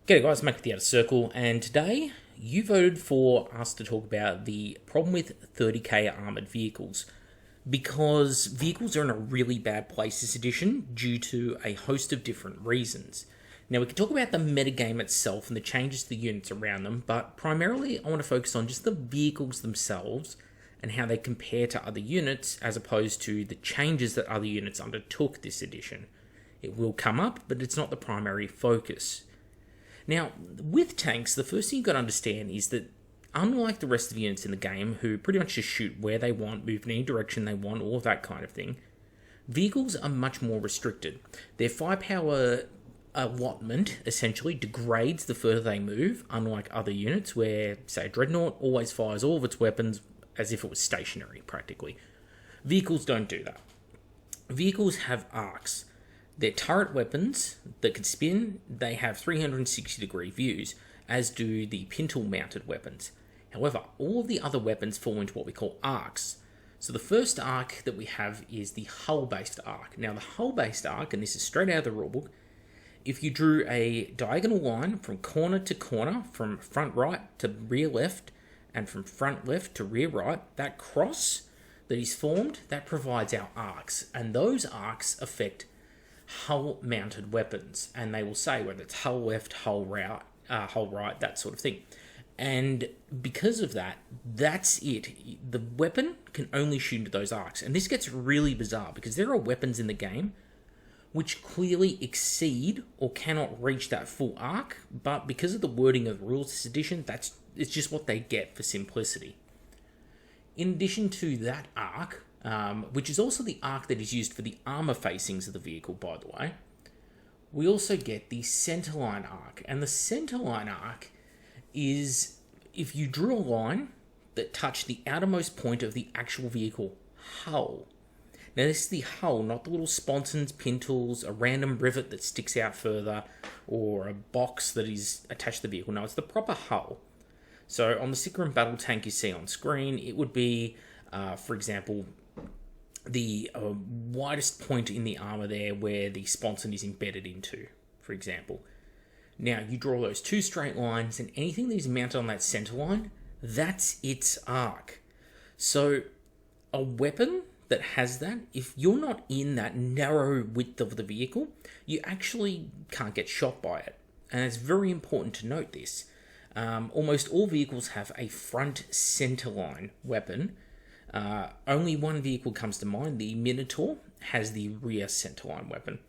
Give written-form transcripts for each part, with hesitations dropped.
G'day guys, Mac with the Outer Circle, and today you voted for us to talk about the problem with 30k armoured vehicles, because vehicles are in a really bad place this edition due to a host of different reasons. Now we can talk about the metagame itself and the changes to the units around them, but primarily I want to focus on just the vehicles themselves and how they compare to other units as opposed to the changes that other units undertook this edition. It will come up, but it's not the primary focus. Now, with tanks, the first thing you've got to understand is that unlike the rest of the units in the game, who pretty much just shoot where they want, move in any direction they want, all of that kind of thing, vehicles are much more restricted. Their firepower allotment essentially degrades the further they move, unlike other units where, say, Dreadnought always fires all of its weapons as if it was stationary, practically. Vehicles don't do that. Vehicles have arcs. They're turret weapons that can spin. They have 360-degree views, as do the pintle-mounted weapons. However, all of the other weapons fall into what we call arcs. So the first arc that we have is the hull-based arc. Now, the hull-based arc, and this is straight out of the rulebook, if you drew a diagonal line from corner to corner, from front right to rear left, and from front left to rear right, that cross that is formed, that provides our arcs. And those arcs affect hull-mounted weapons, and they will say whether it's hull left, hull right, that sort of thing. And because of that, that's it. The weapon can only shoot into those arcs, and this gets really bizarre because there are weapons in the game which clearly exceed or cannot reach that full arc, but because of the wording of the rules this edition, it's just what they get for simplicity. In addition to that arc, which is also the arc that is used for the armor facings of the vehicle, by the way, we also get the centerline arc. And the centerline arc is if you drew a line that touched the outermost point of the actual vehicle hull. Now, this is the hull, not the little sponsons, pintles, a random rivet that sticks out further, or a box that is attached to the vehicle. No, it's the proper hull. So on the Sicaran battle tank you see on screen, it would be, for example, the widest point in the armor there where the sponson is embedded into, for example. Now, you draw those two straight lines, and anything that is mounted on that center line, that's its arc. So, a weapon that has that, if you're not in that narrow width of the vehicle, you actually can't get shot by it. And it's very important to note this. Almost all vehicles have a front centerline weapon. Only one vehicle comes to mind, the Minotaur, has the rear centerline weapon.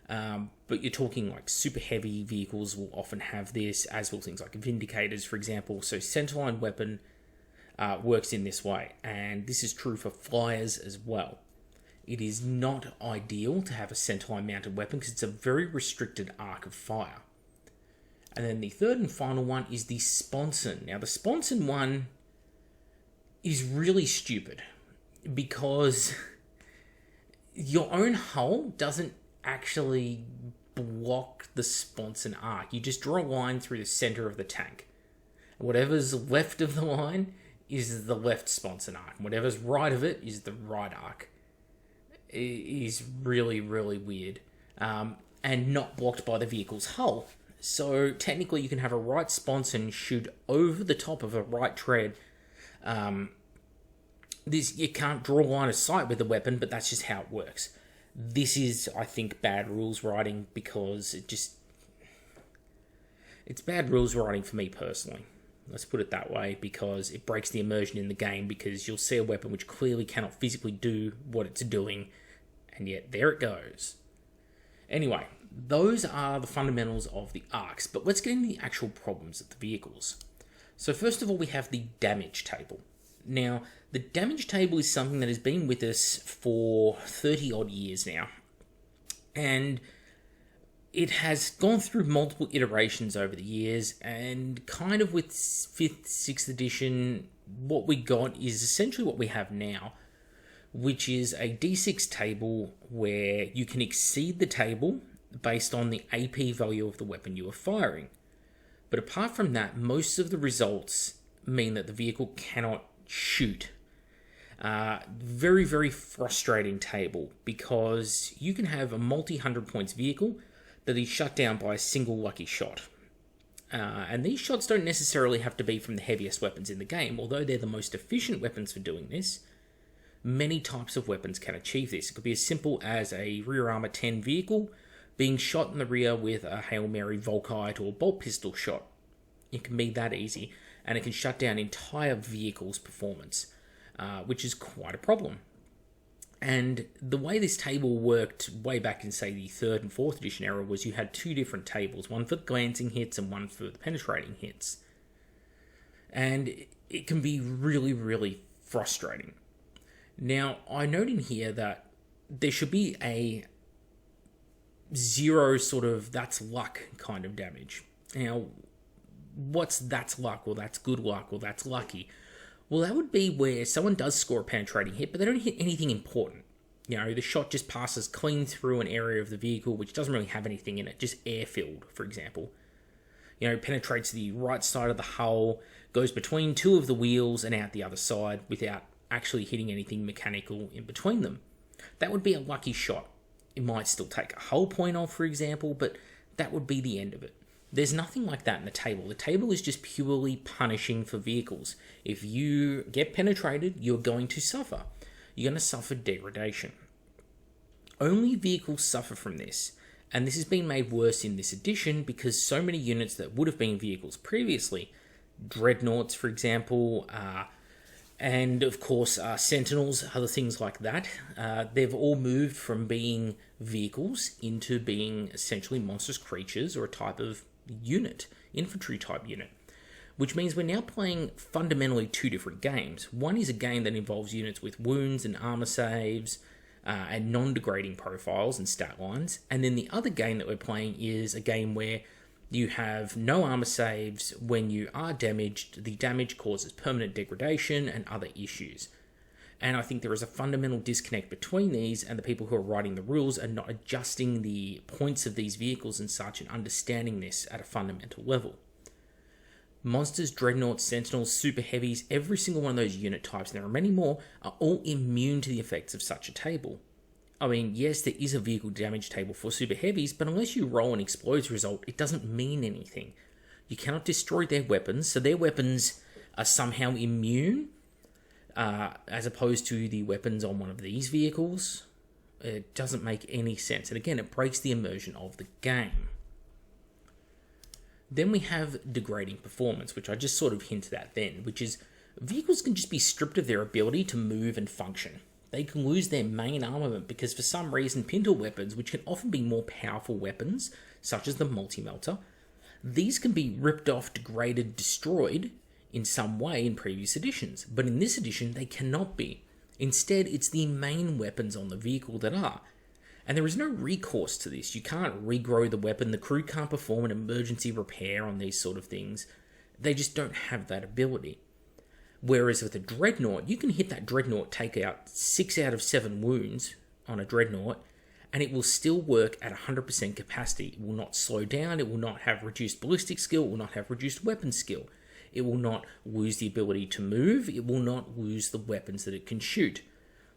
But you're talking like super heavy vehicles will often have this, as will things like Vindicators, for example. So centerline weapon works in this way, and this is true for flyers as well. It is not ideal to have a centerline mounted weapon because it's a very restricted arc of fire. And then the third and final one is the sponson. Now, the sponson one is really stupid because your own hull doesn't actually block the sponson arc. You just draw a line through the center of the tank. Whatever's left of the line is the left sponson arc. Whatever's right of it is the right arc. It is really, really weird. And not blocked by the vehicle's hull. So technically you can have a right sponson shoot over the top of a right tread. You can't draw a line of sight with the weapon, but that's just how it works. This is, I think, bad rules writing because it's bad rules writing for me personally. Let's put it that way, because it breaks the immersion in the game, because you'll see a weapon which clearly cannot physically do what it's doing, and yet there it goes. Anyway, those are the fundamentals of the arcs, but let's get into the actual problems of the vehicles. So first of all, we have the damage table. Now, the damage table is something that has been with us for 30 odd years now, and it has gone through multiple iterations over the years, and kind of with 5th, 6th edition, what we got is essentially what we have now, which is a D6 table where you can exceed the table based on the AP value of the weapon you are firing. But apart from that, most of the results mean that the vehicle cannot shoot. Very, very frustrating table, because you can have a multi-100 points vehicle that is shut down by a single lucky shot. And these shots don't necessarily have to be from the heaviest weapons in the game, although they're the most efficient weapons for doing this. Many types of weapons can achieve this. It could be as simple as a rear armor 10 vehicle being shot in the rear with a Hail Mary Volkite or bolt pistol shot. It can be that easy, and it can shut down entire vehicles' performance, which is quite a problem. And the way this table worked way back in, say, the 3rd and 4th edition era was you had two different tables, one for the glancing hits and one for the penetrating hits. And it can be really, really frustrating. Now, I note in here that there should be a 0 sort of that's luck kind of damage. Now, what's that's luck, or that's good luck, or that's lucky? Well, that would be where someone does score a penetrating hit, but they don't hit anything important. You know, the shot just passes clean through an area of the vehicle which doesn't really have anything in it, just air-filled, for example. You know, penetrates the right side of the hull, goes between two of the wheels and out the other side without actually hitting anything mechanical in between them. That would be a lucky shot. It might still take a hull point off, for example, but that would be the end of it. There's nothing like that in the table. The table is just purely punishing for vehicles. If you get penetrated, you're going to suffer. You're going to suffer degradation. Only vehicles suffer from this, and this has been made worse in this edition because so many units that would have been vehicles previously, dreadnoughts, for example, and of course sentinels, other things like that, they've all moved from being vehicles into being essentially monstrous creatures or a type of unit, infantry type unit, which means we're now playing fundamentally two different games. One is a game that involves units with wounds and armor saves and non-degrading profiles and stat lines, and then the other game that we're playing is a game where you have no armor saves. When you are damaged, the damage causes permanent degradation and other issues. And I think there is a fundamental disconnect between these, and the people who are writing the rules are not adjusting the points of these vehicles and such and understanding this at a fundamental level. Monsters, dreadnoughts, sentinels, super heavies, every single one of those unit types, and there are many more, are all immune to the effects of such a table. I mean, yes, there is a vehicle damage table for super heavies, but unless you roll an explodes result, it doesn't mean anything. You cannot destroy their weapons, so their weapons are somehow immune, as opposed to the weapons on one of these vehicles. It doesn't make any sense. And again, it breaks the immersion of the game. Then we have Degrading Performance, which I just sort of hinted at then, which is vehicles can just be stripped of their ability to move and function. They can lose their main armament because for some reason pintle weapons, which can often be more powerful weapons, such as the multi-melter, these can be ripped off, degraded, destroyed in some way in previous editions, but in this edition they cannot be. Instead, it's the main weapons on the vehicle that are. And there is no recourse to this. You can't regrow the weapon, the crew can't perform an emergency repair on these sort of things. They just don't have that ability. Whereas with a dreadnought, you can hit that dreadnought, take out 6 out of 7 wounds on a dreadnought, and it will still work at 100% capacity. It will not slow down, it will not have reduced ballistic skill, it will not have reduced weapon skill. It will not lose the ability to move. It will not lose the weapons that it can shoot.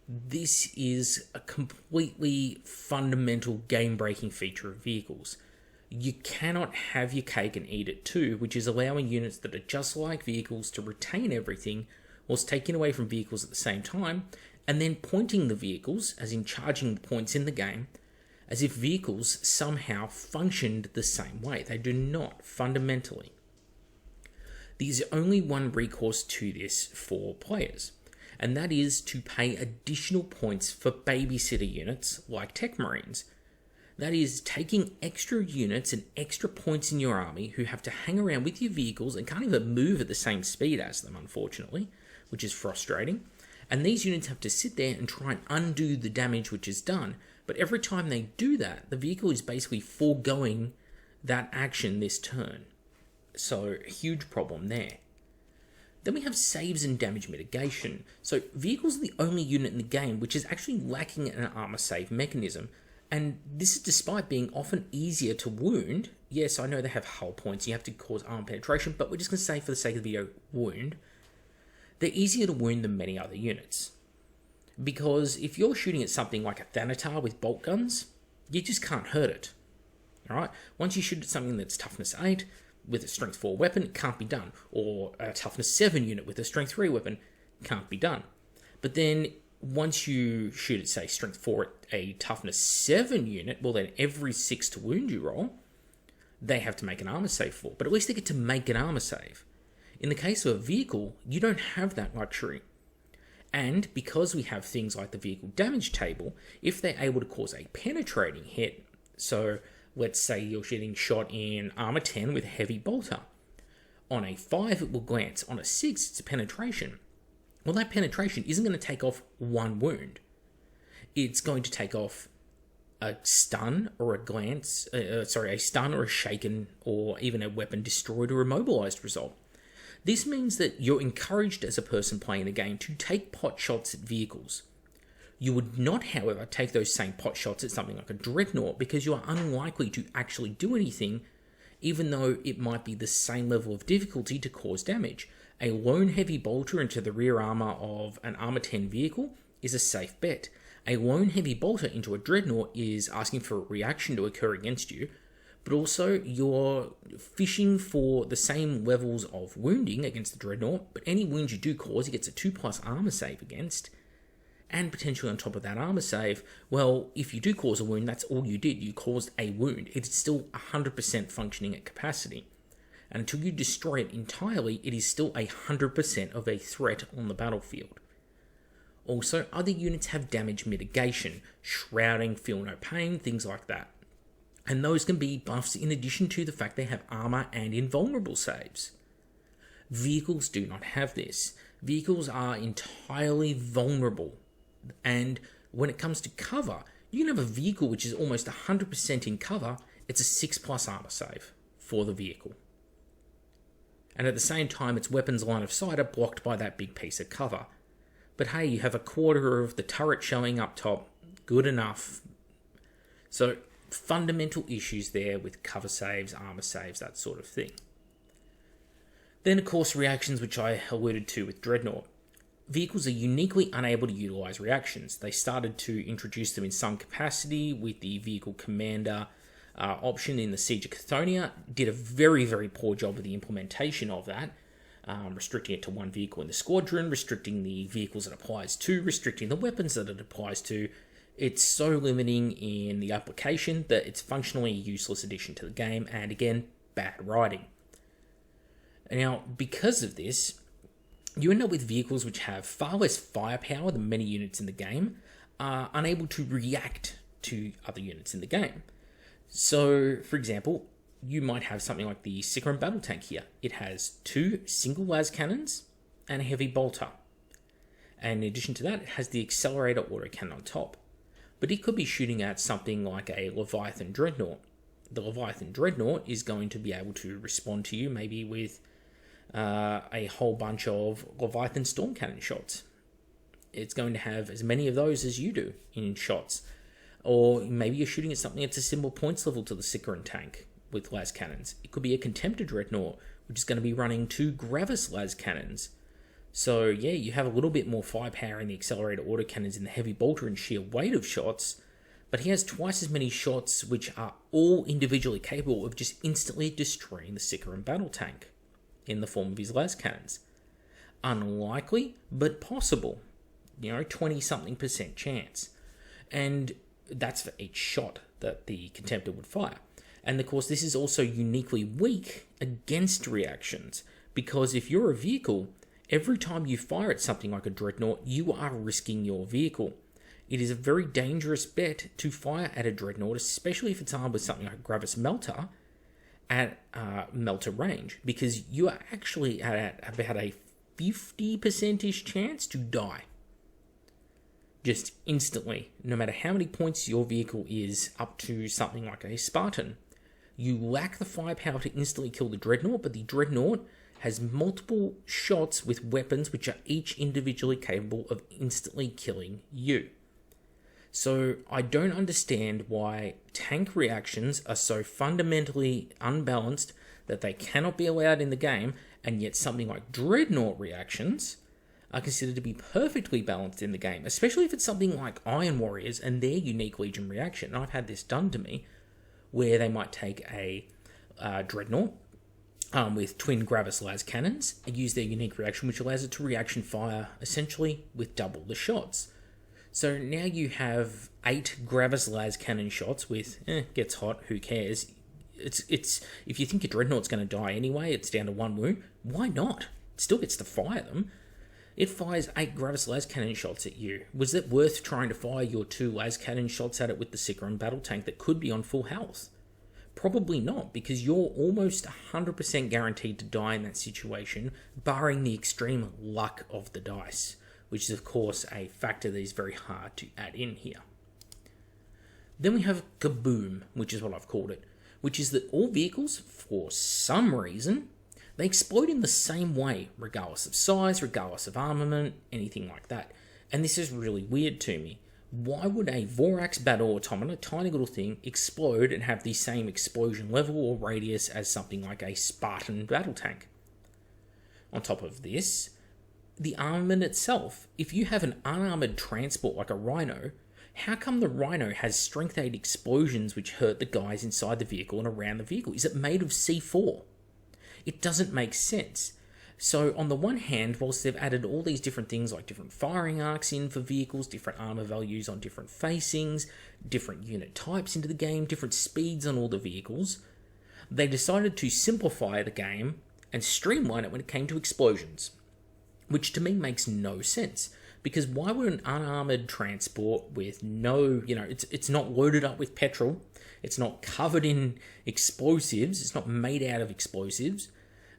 This is a completely fundamental game-breaking feature of vehicles. You cannot have your cake and eat it too, which is allowing units that are just like vehicles to retain everything whilst taking away from vehicles at the same time, and then pointing the vehicles, as in charging the points in the game, as if vehicles somehow functioned the same way. They do not, fundamentally. There's only one recourse to this for players, and that is to pay additional points for babysitter units like Tech Marines. That is, taking extra units and extra points in your army who have to hang around with your vehicles and can't even move at the same speed as them, unfortunately, which is frustrating. And these units have to sit there and try and undo the damage which is done. But every time they do that, the vehicle is basically foregoing that action this turn. So, huge problem there. Then we have saves and damage mitigation. So, vehicles are the only unit in the game which is actually lacking an armor save mechanism. And this is despite being often easier to wound. Yes, I know they have hull points, you have to cause armor penetration, but we're just going to say for the sake of the video, wound. They're easier to wound than many other units. Because if you're shooting at something like a Thanatar with bolt guns, you just can't hurt it. Alright? Once you shoot at something that's toughness 8, with a strength 4 weapon, it can't be done. Or a toughness 7 unit with a strength 3 weapon, can't be done. But then once you shoot at, say, strength 4 at a toughness 7 unit, well then every 6 to wound you roll, they have to make an armor save for. But at least they get to make an armor save. In the case of a vehicle, you don't have that luxury. And because we have things like the vehicle damage table, if they're able to cause a penetrating hit, so let's say you're getting shot in armor 10 with heavy bolter. On a 5, it will glance. On a 6, it's a penetration. Well, that penetration isn't going to take off one wound. It's going to take off a stun or a glance, a stun or a shaken or even a weapon destroyed or immobilized result. This means that you're encouraged as a person playing the game to take pot shots at vehicles. You would not, however, take those same pot shots at something like a dreadnought because you are unlikely to actually do anything, even though it might be the same level of difficulty to cause damage. A lone heavy bolter into the rear armor of an armor 10 vehicle is a safe bet. A lone heavy bolter into a dreadnought is asking for a reaction to occur against you, but also you're fishing for the same levels of wounding against the dreadnought, but any wounds you do cause, he gets a 2+ armor save against, and potentially on top of that armor save, well, if you do cause a wound, that's all you did. You caused a wound. It's still 100% functioning at capacity. And until you destroy it entirely, it is still 100% of a threat on the battlefield. Also, other units have damage mitigation, shrouding, feel no pain, things like that. And those can be buffs in addition to the fact they have armor and invulnerable saves. Vehicles do not have this. Vehicles are entirely vulnerable. And when it comes to cover, you can have a vehicle which is almost 100% in cover. It's a 6+ armor save for the vehicle. And at the same time, its weapons line of sight are blocked by that big piece of cover. But hey, you have a quarter of the turret showing up top. Good enough. So, fundamental issues there with cover saves, armor saves, that sort of thing. Then, of course, reactions, which I alluded to with Dreadnought. Vehicles are uniquely unable to utilize reactions. They started to introduce them in some capacity with the vehicle commander option in the Siege of Chthoniya. Did a very, very poor job of the implementation of that, restricting it to one vehicle in the squadron, restricting the vehicles it applies to, restricting the weapons that it applies to. It's so limiting in the application that it's functionally a useless addition to the game, and again, bad writing. Now, because of this, you end up with vehicles which have far less firepower than many units in the game, are unable to react to other units in the game. So, for example, you might have something like the Sicaran battle tank here. It has 2 single las cannons and a heavy bolter. And in addition to that, it has the accelerator autocannon on top. But it could be shooting at something like a Leviathan Dreadnought. The Leviathan Dreadnought is going to be able to respond to you maybe with a whole bunch of Leviathan Storm Cannon shots. It's going to have as many of those as you do in shots. Or maybe you're shooting at something that's a similar points level to the Sicaran tank with las cannons. It could be a Contemptor Dreadnought, which is going to be running 2 Gravis las cannons. So yeah, you have a little bit more firepower in the accelerator autocannons in the heavy bolter and sheer weight of shots, but he has twice as many shots which are all individually capable of just instantly destroying the Sicaran battle tank in the form of his las cannons. Unlikely, but possible. 20-something% chance. And that's for each shot that the Contemptor would fire. And of course, this is also uniquely weak against reactions, because if you're a vehicle, every time you fire at something like a Dreadnought, you are risking your vehicle. It is a very dangerous bet to fire at a Dreadnought, especially if it's armed with something like a Gravis Melter at Melter range, because you are actually at about a 50% chance to die. Just instantly, no matter how many points your vehicle is up to something like a Spartan. You lack the firepower to instantly kill the Dreadnought, but the Dreadnought has multiple shots with weapons which are each individually capable of instantly killing you. So I don't understand why tank reactions are so fundamentally unbalanced that they cannot be allowed in the game, and yet something like Dreadnought reactions are considered to be perfectly balanced in the game, especially if it's something like Iron Warriors and their unique Legion reaction. And I've had this done to me, where they might take a Dreadnought, with twin Gravis las cannons and use their unique reaction, which allows it to reaction fire essentially with double the shots. So now you have 8 Gravis las cannon shots with gets hot, who cares? It's if you think your Dreadnought's going to die anyway, it's down to 1 wound. Why not? It still gets to fire them. It fires 8 Gravis las cannon shots at you. Was it worth trying to fire your 2 las cannon shots at it with the Sicaran battle tank that could be on full health? Probably not, because you're almost 100% guaranteed to die in that situation, barring the extreme luck of the dice, which is of course a factor that is very hard to add in here. Then we have Kaboom, which is what I've called it, which is that all vehicles, for some reason, they explode in the same way, regardless of size, regardless of armament, anything like that. And this is really weird to me. Why would a Vorax battle automaton, a tiny little thing, explode and have the same explosion level or radius as something like a Spartan battle tank? On top of this, the armament itself. If you have an unarmored transport like a Rhino, how come the Rhino has strength 8 explosions which hurt the guys inside the vehicle and around the vehicle? Is it made of C4? It doesn't make sense. So on the one hand, whilst they've added all these different things like different firing arcs in for vehicles, different armor values on different facings, different unit types into the game, different speeds on all the vehicles, they decided to simplify the game and streamline it when it came to explosions, which to me makes no sense. Because why would an unarmored transport with no, it's not loaded up with petrol, it's not covered in explosives, it's not made out of explosives,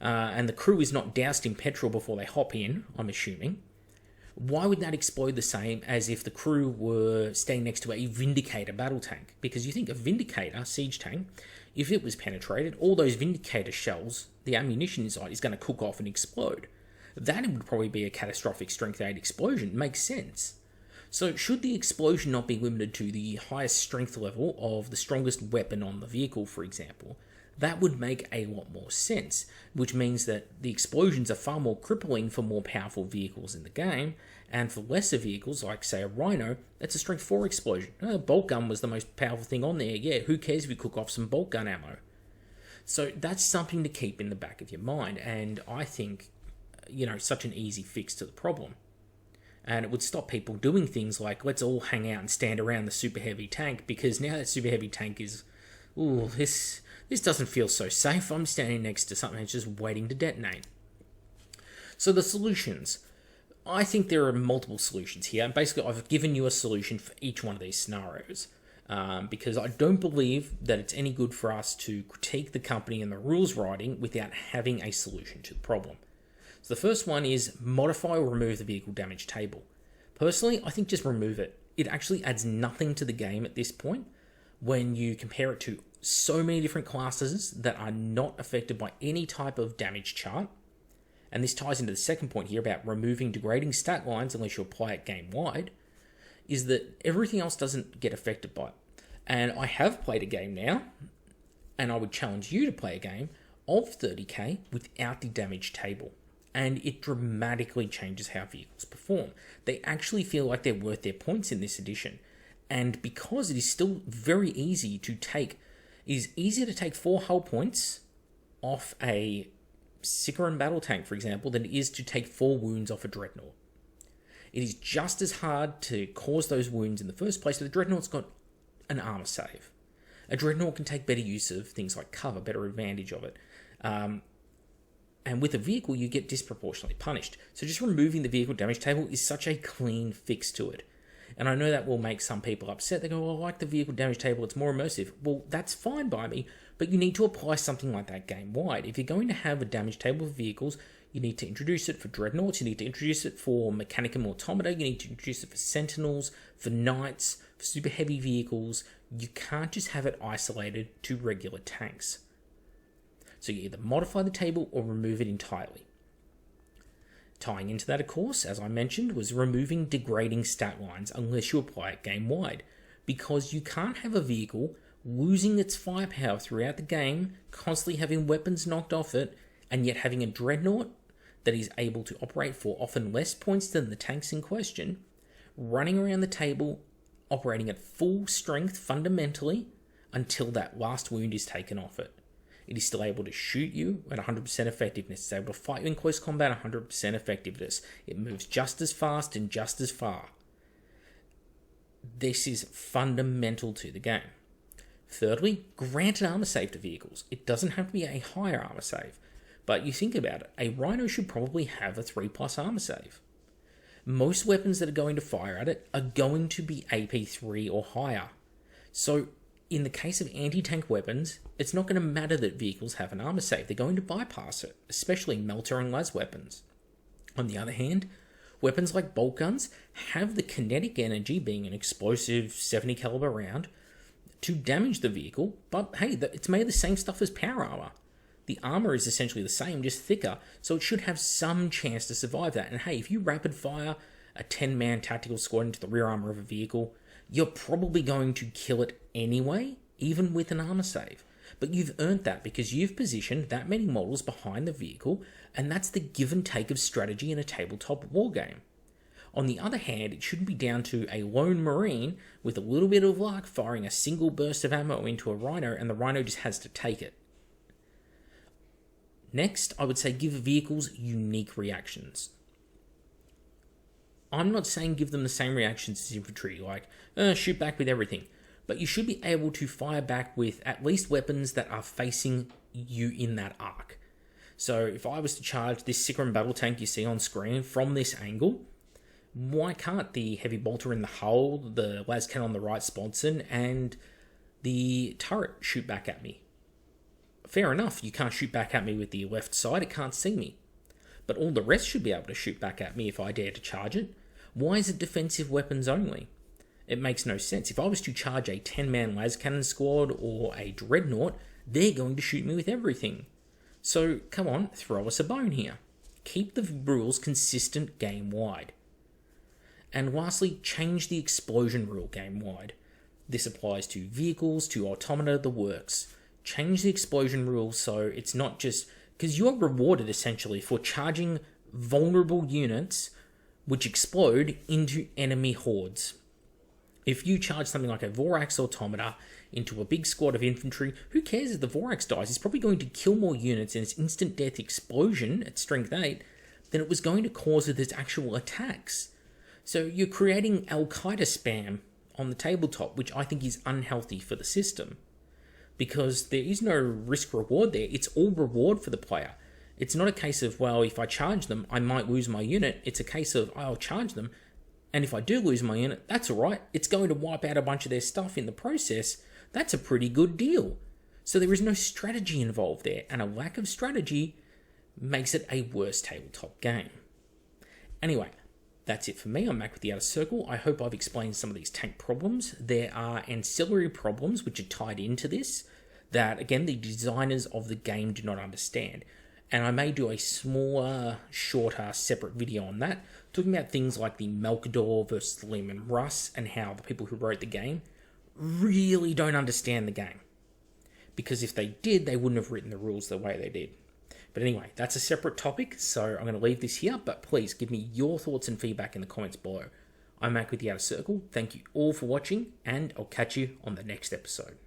and the crew is not doused in petrol before they hop in, I'm assuming. Why would that explode the same as if the crew were staying next to a Vindicator battle tank? Because you think a Vindicator siege tank, if it was penetrated, all those Vindicator shells, the ammunition inside, is going to cook off and explode. That would probably be a catastrophic strength 8 explosion. Makes sense. So should the explosion not be limited to the highest strength level of the strongest weapon on the vehicle, for example? That would make a lot more sense, which means that the explosions are far more crippling for more powerful vehicles in the game, and for lesser vehicles, like say a Rhino, that's a strength 4 explosion. A bolt gun was the most powerful thing on there. Yeah, who cares if you cook off some bolt gun ammo? So that's something to keep in the back of your mind, and I think, such an easy fix to the problem. And it would stop people doing things like, let's all hang out and stand around the super heavy tank, because now that super heavy tank is, this doesn't feel so safe. I'm standing next to something that's just waiting to detonate. So the solutions. I think there are multiple solutions here. And basically, I've given you a solution for each one of these scenarios. Because I don't believe that it's any good for us to critique the company and the rules writing without having a solution to the problem. So the first one is modify or remove the vehicle damage table. Personally, I think just remove it. It actually adds nothing to the game at this point when you compare it to so many different classes that are not affected by any type of damage chart. And this ties into the second point here about removing degrading stat lines unless you apply it game-wide, is that everything else doesn't get affected by it. And I have played a game now, and I would challenge you to play a game of 30k without the damage table. And it dramatically changes how vehicles perform. They actually feel like they're worth their points in this edition. And because it is still very easy to take, it is easier to take 4 hull points off a Sicaran battle tank, for example, than it is to take 4 wounds off a Dreadnought. It is just as hard to cause those wounds in the first place, but the Dreadnought's got an armor save. A Dreadnought can take better use of things like cover, better advantage of it. And with a vehicle, you get disproportionately punished. So just removing the vehicle damage table is such a clean fix to it. And I know that will make some people upset. They go, well, I like the vehicle damage table, it's more immersive. Well, that's fine by me, but you need to apply something like that game-wide. If you're going to have a damage table for vehicles, you need to introduce it for Dreadnoughts, you need to introduce it for Mechanicum Automata, you need to introduce it for Sentinels, for Knights, for super heavy vehicles. You can't just have it isolated to regular tanks. So you either modify the table or remove it entirely. Tying into that, of course, as I mentioned, was removing degrading stat lines unless you apply it game-wide, because you can't have a vehicle losing its firepower throughout the game, constantly having weapons knocked off it, and yet having a Dreadnought that is able to operate for often less points than the tanks in question, running around the table, operating at full strength fundamentally until that last wound is taken off it. It is still able to shoot you at 100% effectiveness. It's able to fight you in close combat 100% effectiveness. It moves just as fast and just as far. This is fundamental to the game. Thirdly, grant an armor save to vehicles. It doesn't have to be a higher armor save, but you think about it, a Rhino should probably have a 3+ armor save. Most weapons that are going to fire at it are going to be AP3 or higher. So in the case of anti-tank weapons, it's not going to matter that vehicles have an armor save. They're going to bypass it, especially melter and las weapons. On the other hand, weapons like bolt guns have the kinetic energy, being an explosive 70 caliber round, to damage the vehicle, but hey, it's made of the same stuff as power armor. The armor is essentially the same, just thicker, so it should have some chance to survive that. And hey, if you rapid fire a 10-man tactical squad into the rear armor of a vehicle, you're probably going to kill it anyway, even with an armor save. But you've earned that because you've positioned that many models behind the vehicle, and that's the give and take of strategy in a tabletop wargame. On the other hand, it shouldn't be down to a lone Marine with a little bit of luck firing a single burst of ammo into a Rhino, and the Rhino just has to take it. Next, I would say give vehicles unique reactions. I'm not saying give them the same reactions as infantry, like shoot back with everything, but you should be able to fire back with at least weapons that are facing you in that arc. So if I was to charge this Sicaran battle tank you see on screen from this angle, why can't the heavy bolter in the hull, the las cannon on the right sponson, and the turret shoot back at me? Fair enough, you can't shoot back at me with the left side, it can't see me. But all the rest should be able to shoot back at me if I dare to charge it. Why is it defensive weapons only? It makes no sense. If I was to charge a 10-man las cannon squad or a dreadnought, they're going to shoot me with everything. So come on, throw us a bone here. Keep the rules consistent game-wide. And lastly, change the explosion rule game-wide. This applies to vehicles, to automata, the works. Change the explosion rule so it's not just... because you're rewarded essentially for charging vulnerable units which explode into enemy hordes. If you charge something like a Vorax automata into a big squad of infantry, who cares if the Vorax dies? It's probably going to kill more units in its instant death explosion at strength 8 than it was going to cause with its actual attacks. So you're creating Al-Qaeda spam on the tabletop, which I think is unhealthy for the system. Because there is no risk-reward there. It's all reward for the player. It's not a case of, well, if I charge them, I might lose my unit. It's a case of, I'll charge them, and if I do lose my unit, that's alright. It's going to wipe out a bunch of their stuff in the process. That's a pretty good deal. So there is no strategy involved there, and a lack of strategy makes it a worse tabletop game. Anyway, that's it for me. I'm Mac with the Outer Circle. I hope I've explained some of these tank problems. There are ancillary problems which are tied into this that, again, the designers of the game do not understand. And I may do a smaller, shorter, separate video on that, talking about things like the Melkador versus Lehman Russ and how the people who wrote the game really don't understand the game. Because if they did, they wouldn't have written the rules the way they did. But anyway, that's a separate topic, so I'm going to leave this here, but please give me your thoughts and feedback in the comments below. I'm Mac with the Outer Circle. Thank you all for watching, and I'll catch you on the next episode.